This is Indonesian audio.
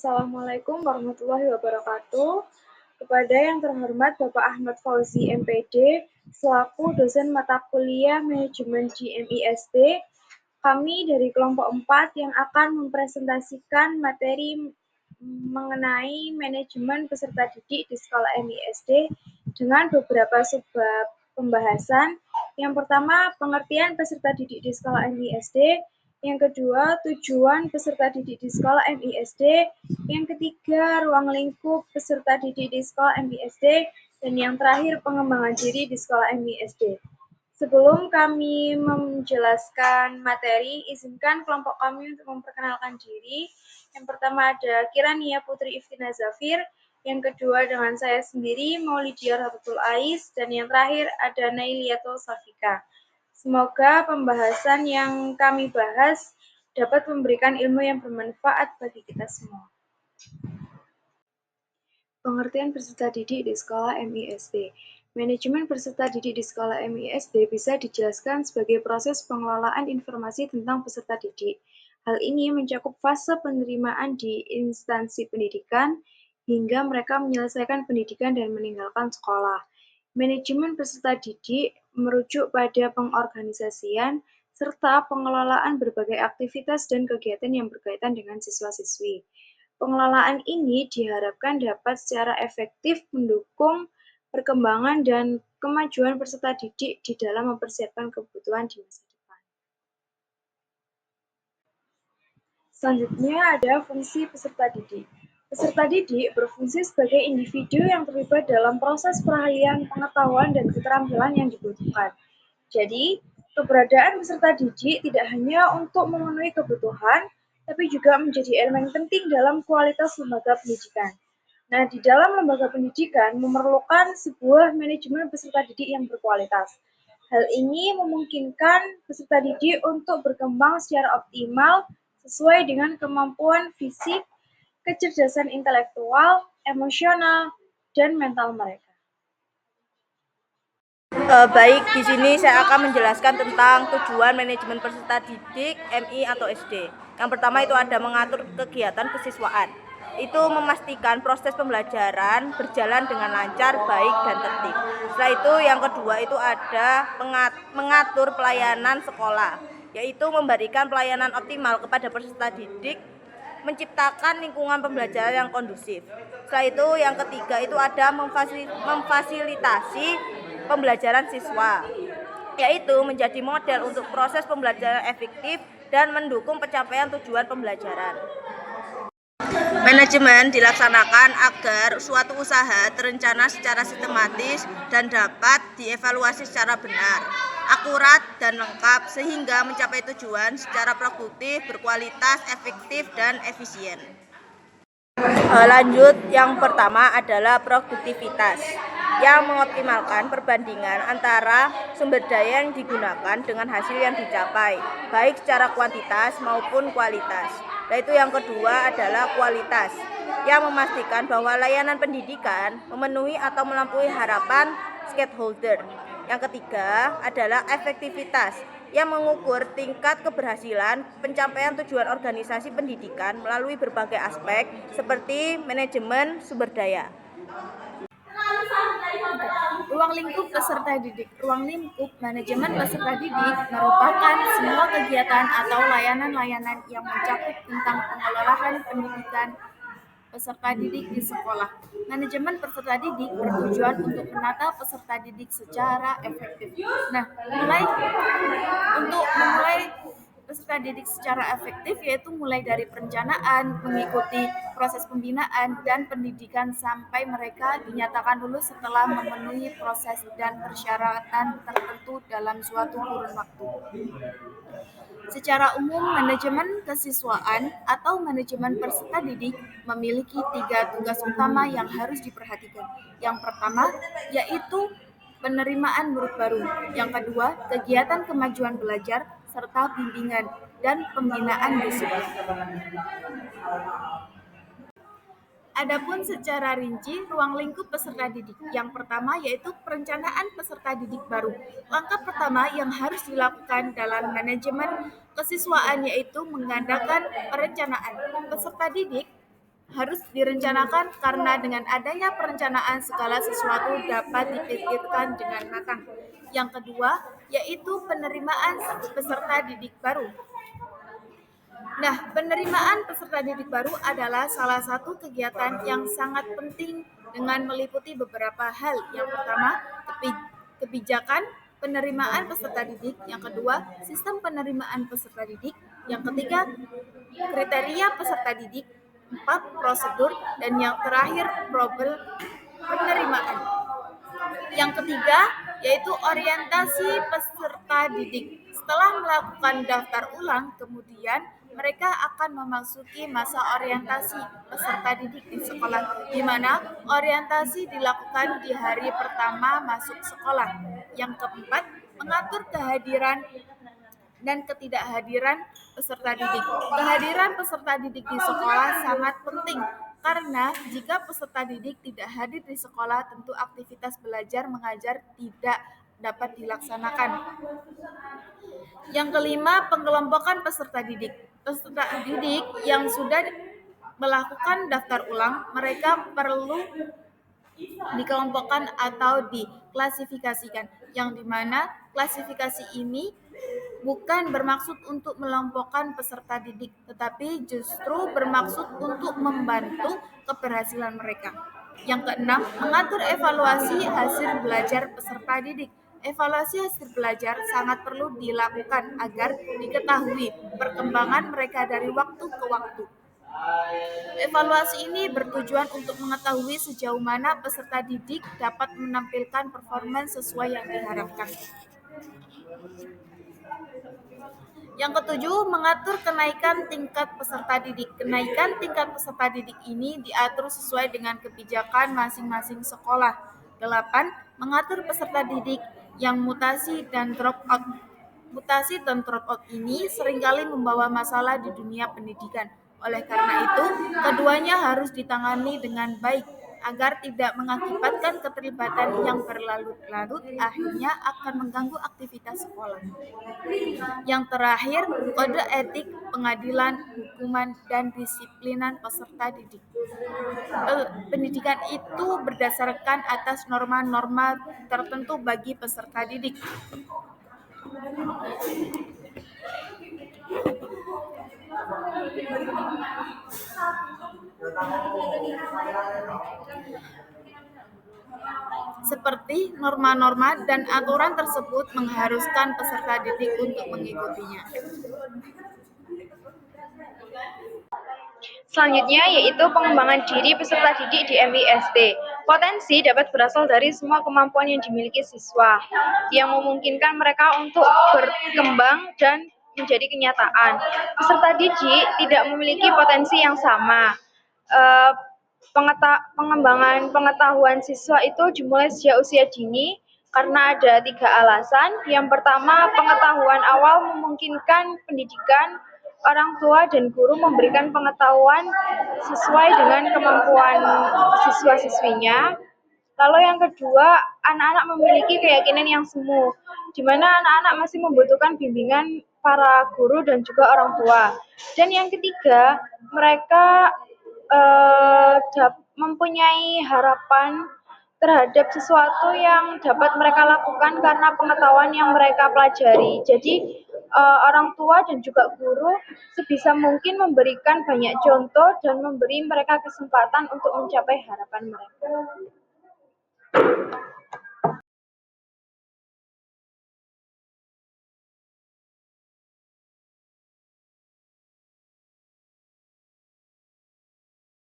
Assalamualaikum warahmatullahi wabarakatuh. Kepada yang terhormat Bapak Ahmad Fauzi MPD, selaku dosen mata kuliah Manajemen di MISD, kami dari kelompok 4 yang akan mempresentasikan materi mengenai manajemen peserta didik di sekolah MISD dengan beberapa subbab pembahasan. Yang pertama, pengertian peserta didik di sekolah MISD. Yang kedua, tujuan peserta didik di sekolah MISD. Yang ketiga, ruang lingkup peserta didik di sekolah MISD. Dan yang terakhir, pengembangan diri di sekolah MISD. Sebelum kami menjelaskan materi, izinkan kelompok kami untuk memperkenalkan diri. Yang pertama ada Kirania Putri Iftina Zafir, yang kedua dengan saya sendiri, Maulidia Ratul Ais, dan yang terakhir ada Nailiatul Safika. Semoga pembahasan yang kami bahas dapat memberikan ilmu yang bermanfaat bagi kita semua. Pengertian peserta didik di sekolah MISD. Manajemen peserta didik di sekolah MISD bisa dijelaskan sebagai proses pengelolaan informasi tentang peserta didik. Hal ini mencakup fase penerimaan di instansi pendidikan hingga mereka menyelesaikan pendidikan dan meninggalkan sekolah. Manajemen peserta didik merujuk pada pengorganisasian serta pengelolaan berbagai aktivitas dan kegiatan yang berkaitan dengan siswa-siswi. Pengelolaan ini diharapkan dapat secara efektif mendukung perkembangan dan kemajuan peserta didik di dalam mempersiapkan kebutuhan di masa depan. Selanjutnya ada fungsi peserta didik. Peserta didik berfungsi sebagai individu yang terlibat dalam proses peralihan pengetahuan dan keterampilan yang dibutuhkan. Jadi, keberadaan peserta didik tidak hanya untuk memenuhi kebutuhan, tapi juga menjadi elemen penting dalam kualitas lembaga pendidikan. Nah, di dalam lembaga pendidikan memerlukan sebuah manajemen peserta didik yang berkualitas. Hal ini memungkinkan peserta didik untuk berkembang secara optimal sesuai dengan kemampuan fisik, kecerdasan intelektual, emosional, dan mental mereka. Baik, di sini saya akan menjelaskan tentang tujuan manajemen peserta didik MI atau SD. Yang pertama itu ada mengatur kegiatan kesiswaan. Itu memastikan proses pembelajaran berjalan dengan lancar, baik, dan tertib. Setelah itu yang kedua itu ada mengatur pelayanan sekolah, yaitu memberikan pelayanan optimal kepada peserta didik, menciptakan lingkungan pembelajaran yang kondusif. Setelah itu yang ketiga itu ada memfasilitasi pembelajaran siswa, yaitu menjadi model untuk proses pembelajaran efektif dan mendukung pencapaian tujuan pembelajaran. Manajemen dilaksanakan agar suatu usaha terencana secara sistematis dan dapat dievaluasi secara benar, akurat, dan lengkap sehingga mencapai tujuan secara produktif, berkualitas, efektif, dan efisien. Lanjut, yang pertama adalah produktivitas, yang mengoptimalkan perbandingan antara sumber daya yang digunakan dengan hasil yang dicapai, baik secara kuantitas maupun kualitas. Dan itu yang kedua adalah kualitas, yang memastikan bahwa layanan pendidikan memenuhi atau melampaui harapan stakeholder. Yang ketiga adalah efektivitas, yang mengukur tingkat keberhasilan pencapaian tujuan organisasi pendidikan melalui berbagai aspek seperti manajemen sumber daya. Ruang lingkup peserta didik. Ruang lingkup manajemen peserta didik merupakan semua kegiatan atau layanan-layanan yang mencakup tentang pengelolaan pendidikan peserta didik di sekolah. Manajemen peserta didik bertujuan untuk menata peserta didik secara efektif. Nah, untuk memulai peserta didik secara efektif yaitu mulai dari perencanaan, mengikuti proses pembinaan dan pendidikan sampai mereka dinyatakan lulus setelah memenuhi proses dan persyaratan tertentu dalam suatu kurun waktu. Secara umum, manajemen kesiswaan atau manajemen peserta didik memiliki 3 tugas utama yang harus diperhatikan. Yang pertama, yaitu penerimaan murid baru. Yang kedua, kegiatan kemajuan belajar, serta bimbingan dan pembinaan disiplin. Adapun secara rinci, ruang lingkup peserta didik. Yang pertama yaitu perencanaan peserta didik baru. Langkah pertama yang harus dilakukan dalam manajemen kesiswaan yaitu mengadakan perencanaan. Peserta didik harus direncanakan karena dengan adanya perencanaan segala sesuatu dapat dipikirkan dengan matang. Yang kedua, yaitu penerimaan peserta didik baru. Nah, penerimaan peserta didik baru adalah salah satu kegiatan yang sangat penting dengan meliputi beberapa hal. Yang pertama, kebijakan penerimaan peserta didik. Yang kedua, sistem penerimaan peserta didik. Yang ketiga, kriteria peserta didik. 4, prosedur. Dan yang terakhir, probel penerimaan. Yang ketiga, yaitu orientasi peserta didik. Setelah melakukan daftar ulang, kemudian mereka akan memasuki masa orientasi peserta didik di sekolah, di mana orientasi dilakukan di hari pertama masuk sekolah. Yang keempat, mengatur kehadiran dan ketidakhadiran peserta didik. Kehadiran peserta didik di sekolah sangat penting karena jika peserta didik tidak hadir di sekolah, tentu aktivitas belajar mengajar tidak dapat dilaksanakan. Yang kelima, pengelompokan peserta didik. Peserta didik yang sudah melakukan daftar ulang, mereka perlu dikelompokkan atau diklasifikasikan, yang dimana klasifikasi ini bukan bermaksud untuk melompokkan peserta didik, tetapi justru bermaksud untuk membantu keberhasilan mereka. Yang keenam, mengatur evaluasi hasil belajar peserta didik. Evaluasi hasil belajar sangat perlu dilakukan agar diketahui perkembangan mereka dari waktu ke waktu. Evaluasi ini bertujuan untuk mengetahui sejauh mana peserta didik dapat menampilkan performa sesuai yang diharapkan. Yang ketujuh, mengatur kenaikan tingkat peserta didik. Kenaikan tingkat peserta didik ini diatur sesuai dengan kebijakan masing-masing sekolah. 8. Mengatur peserta didik yang mutasi dan drop out. Mutasi dan drop out ini seringkali membawa masalah di dunia pendidikan. Oleh karena itu, keduanya harus ditangani dengan baik agar tidak mengakibatkan keterlibatan yang berlarut-larut, akhirnya akan mengganggu aktivitas sekolah. Yang terakhir, kode etik, pengadilan, hukuman, dan disiplinan peserta didik. Pendidikan itu berdasarkan atas norma-norma tertentu bagi peserta didik. Seperti norma-norma dan aturan tersebut mengharuskan peserta didik untuk mengikutinya. Selanjutnya yaitu pengembangan diri peserta didik di MIST. Potensi dapat berasal dari semua kemampuan yang dimiliki siswa, yang memungkinkan mereka untuk berkembang dan menjadi kenyataan. Peserta didik tidak memiliki potensi yang sama. Pengembangan pengetahuan siswa itu dimulai sejak usia dini karena ada 3 alasan. Yang pertama, pengetahuan awal memungkinkan pendidikan. Orang tua dan guru memberikan pengetahuan sesuai dengan kemampuan siswa-siswinya. Lalu yang kedua, anak-anak memiliki keyakinan yang semu, di mana anak-anak masih membutuhkan bimbingan para guru dan juga orang tua. Dan yang ketiga, mereka mempunyai harapan terhadap sesuatu yang dapat mereka lakukan karena pengetahuan yang mereka pelajari. Jadi orang tua dan juga guru sebisa mungkin memberikan banyak contoh dan memberi mereka kesempatan untuk mencapai harapan mereka.